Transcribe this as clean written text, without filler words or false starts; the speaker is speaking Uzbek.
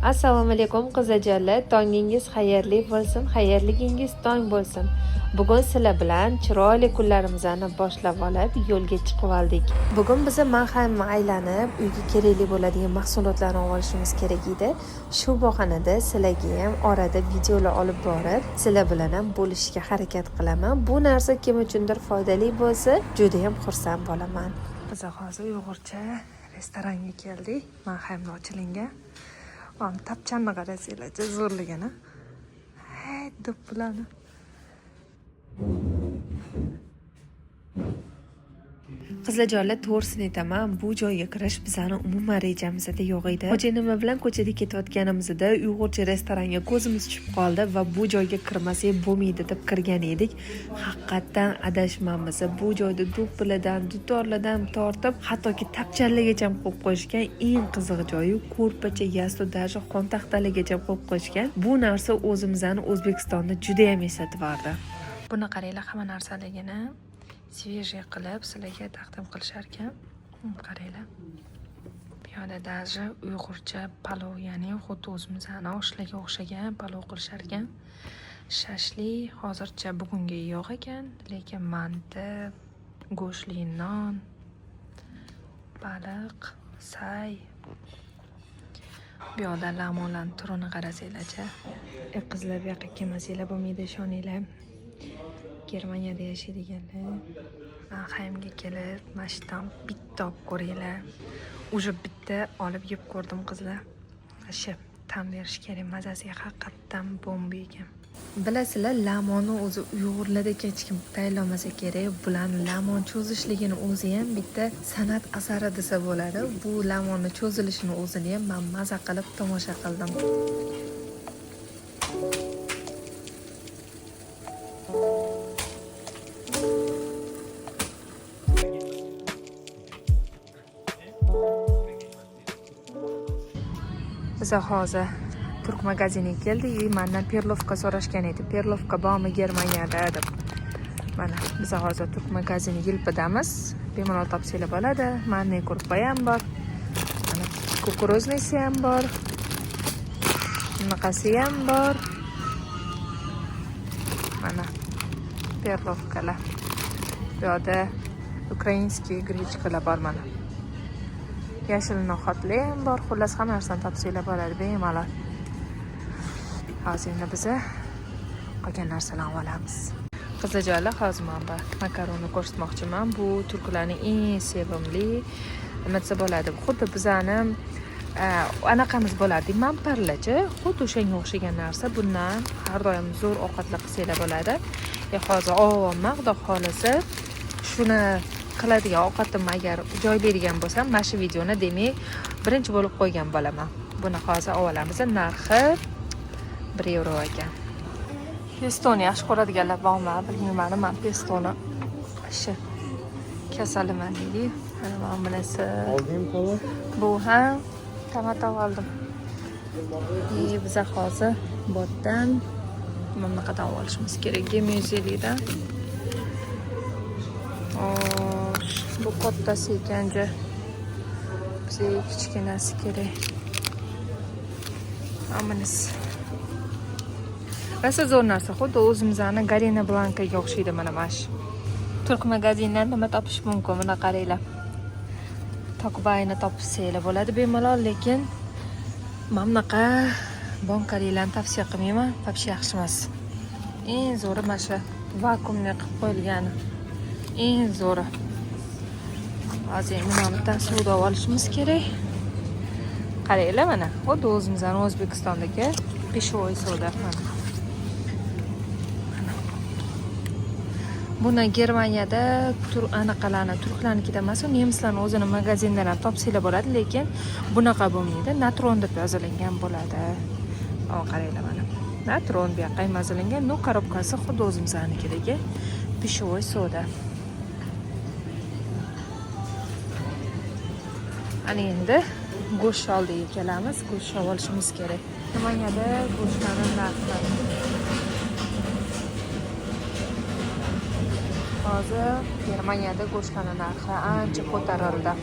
Assalomu alaykum qizajonlar, tongingiz xayrli bo'lsin, xayrligingiz tong bo'lsin. Bugun sizlar bilan chiroyli kunlarimizni boshlab olib yo'lga chiqib oldik. Bugun biz Manxaymni aylanib, uyga kerakli bo'ladigan mahsulotlarni olishimiz kerak edi. Shu bahonada sizlarga ham orada videolar olib borib, sizlar bilan ham bo'lishga harakat qilaman. Bu narsa kim uchundir foydali bo'lsa, juda ham xursand bo'laman. Biz hozir Uyg'urcha restoranga keldik. Manxaymda ochilgan. Tapchanni qarasanglar, zo'rligini. Hey, do'ppilani. Qizlarjonlar, to'g'risini aytaman, bu joyga kirish bizani umuman rejamizda yo'q edi. Xo'ja nima bilan ko'chada ketayotganimizda Uyg'urcha restoranga ko'zimiz tushib qoldi va bu joyga kirmasak bo'lmaydi deb kirgan edik. Haqiqatan adashmamiz. Bu joyda do'ppilardan, dutorlardan tortib, hattoki tapchanlargacha qo'yib qo'yishgan. Eng qiziq joyi ko'rpacha, yasto, даже xontaxtalargacha qo'yib qo'yishgan. Bu narsa o'zimizni O'zbekistonda juda ham eslatib berdi. Buni qaranglar, hamma narsaligini свежий qilib sizlarga taqdim qilishar ekan. Qaranglar. Bu yerda даже uyg'urcha palov, ya'ni xuddi o'zimizning oshlarga o'xshagan palov qilishar ekan. Shashli hozircha bugunga yo'q ekan, lekin manti, go'shtli non, baliq, say. Bu yerda lamonlarning turini qarasanglarcha. Qizlar bu yoqqa kelmasanglar bo'lmaydi, ishoninglar. Germaniyada yashaydiganlar Manxaymga kelib, mashtam bitta olib ko'ringlar. Уже bitta olib yeb ko'rdim qizlar. Asha tam berish kerak, mazasiga haqiqatdan bomba ekan. Bilasizlar, lamonni o'zi Uyg'urlarda hech kim tayyorlamasa kerak. Bularning lamon cho'zishligini o'zi ham bitta san'at asari desa bo'ladi. Bu lamonni cho'zilishini o'zini ham men maza qilib tomosha qildim. Biz hozir turk magaziniga keldik. Mendan perlovka so'rashgan edi. Perlovka bormi Germaniyada deb. Mana biz hozir turk magazini yilpidamiz. Bemalol topsanglar bo'ladi. Manniy kurpa ham bor. Mana kukuruznisi ham bor. Bunaqasi ham bor. Mana perlovkalar. Bu yerda ukrainskiy grechkalar bor mana. Yashil no'xatlar ham bor. Xullas hamma narsani topsanglar bo'ladi bemalol. Hozir endi biz qolgan narsalarni olamiz. Qizlarjonlar, hozir men bu makaronni ko'rsatmoqchiman. Bu turklarning eng sevimli nimasi bo'ladi. Xuddi bizani anaqamiz bo'lardi, mamparlachi. Xuddi o'shanga o'xshagan narsa. Bundan har doim zo'r ovqatlar qilsanglar bo'ladi. Hozir avvalman xudo xolisa shuni qiladigan ovqatimni agar joylaydigan bo'lsam, mana shu videoni demak birinchi bo'lib qo'ygan bo'laman. Buni hozir olamiz. Narxi 1 euro ekan. Pestoni yaxshi ko'radiganlar bormi? Bilmayman, men pestoni shu kasaliman deydi. Mana bunisi. Oldim to'g'ri. Bu ham tomato oldim. Biz hozir botdan mana qadar olishimiz kerak. Gemizelidan. Bu kattasi ekan-chi. Bizga kichkinasi kerak. Amanis. Rasa zo'r narsa, xuddi o'zimizning Garena Blankaga o'xshaydi mana mash. Turk magazindan nima topish mumkin? Buni qaranglar. Tokbayni topsanglar bo'ladi bemalol, lekin men bunaqa bankaliklarni tavsiya qilmayman. Вообще yaxshi emas. Eng zo'ri mana shu vakuumga qilib qo'yilgani. Eng zo'ri. Hozir bundan savdo olishimiz kerak. Qaranglar mana, xuddi o'zimizning O'zbekistondagi peshovoy savdo mana. Buni Germaniyada anaqalarni, turklarnikida emas, nemislarning o'zining magazinlaridan topsanglar bo'ladi, lekin bunaqa bo'lmaydi. Natron deb yozilgan bo'ladi. Qaranglar mana. Natron bu yoqqa yozilgan, no korobkasi xuddi o'zimiznikidagi peshovoy savdo. Ana endi go'sht oldiga kelamiz. Go'sht olishimiz kerak. Germaniyada go'shtlarning narxi. Hozir Germaniyada go'shtlarning narxi ancha ko'tarildi.